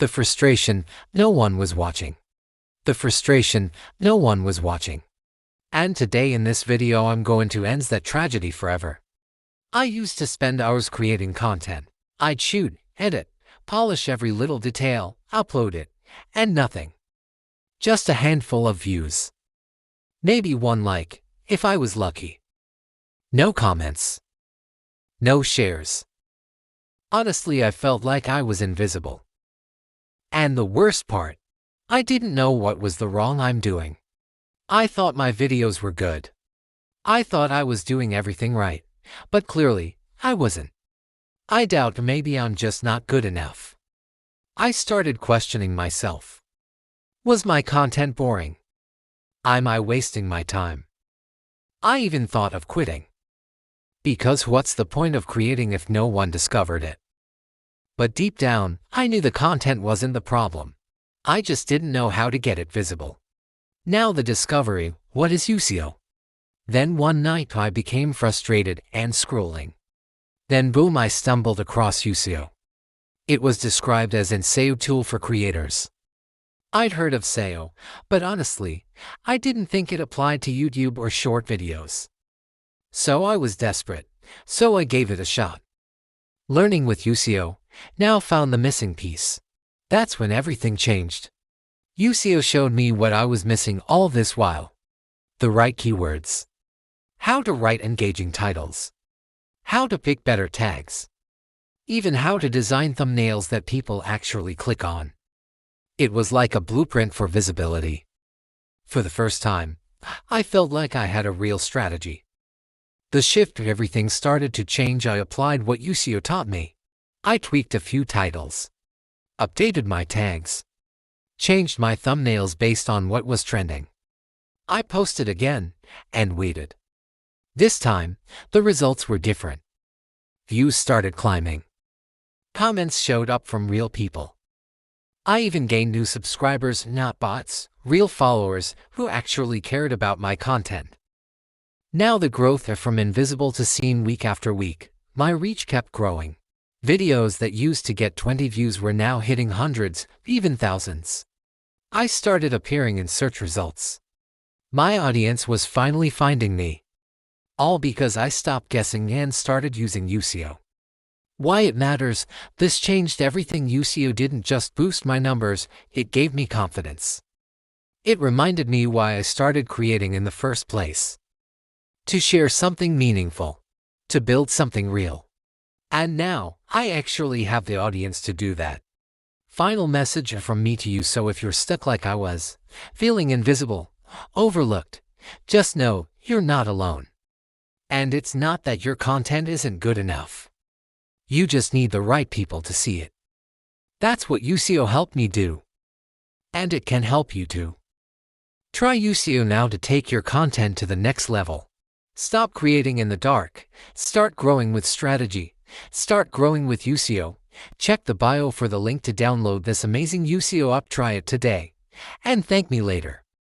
The frustration, no one was watching. The frustration, no one was watching. And today in this video I'm going to end that tragedy forever. I used to spend hours creating content. I'd shoot, edit, polish every little detail, upload it, and nothing. Just a handful of views. Maybe one like, if I was lucky. No comments. No shares. Honestly, I felt like I was invisible. And the worst part, I didn't know what was the wrong I'm doing. I thought my videos were good. I thought I was doing everything right, but clearly, I wasn't. I doubt maybe I'm just not good enough. I started questioning myself. Was my content boring? Am I wasting my time? I even thought of quitting. Because what's the point of creating if no one discovered it? But deep down, I knew the content wasn't the problem. I just didn't know how to get it visible. Now the discovery, what is YouSEO? Then one night I became frustrated and scrolling. Then boom, I stumbled across YouSEO. It was described as an SEO tool for creators. I'd heard of SEO, but honestly, I didn't think it applied to YouTube or short videos. So I was desperate, so I gave it a shot. Learning with YouSEO, now found the missing piece. That's when everything changed. YouSEO showed me what I was missing all this while. The right keywords. How to write engaging titles. How to pick better tags. Even how to design thumbnails that people actually click on. It was like a blueprint for visibility. For the first time, I felt like I had a real strategy. The shift of everything started to change. I applied what YouSEO taught me. I tweaked a few titles. Updated my tags. Changed my thumbnails based on what was trending. I posted again, and waited. This time, the results were different. Views started climbing. Comments showed up from real people. I even gained new subscribers, not bots, real followers who actually cared about my content. Now the growth from invisible to seen week after week, my reach kept growing. Videos that used to get 20 views were now hitting hundreds, even thousands. I started appearing in search results. My audience was finally finding me. All because I stopped guessing and started using YouSEO. Why it matters, this changed everything. YouSEO didn't just boost my numbers, it gave me confidence. It reminded me why I started creating in the first place. To share something meaningful. To build something real. And now, I actually have the audience to do that. Final message from me to you: so if you're stuck like I was, feeling invisible, overlooked, just know you're not alone. And it's not that your content isn't good enough. You just need the right people to see it. That's what YouSEO helped me do. And it can help you too. Try YouSEO now to take your content to the next level. Stop creating in the dark. Start growing with strategy. Start growing with YouSEO. Check the bio for the link to download this amazing YouSEO app. Try it today. And thank me later.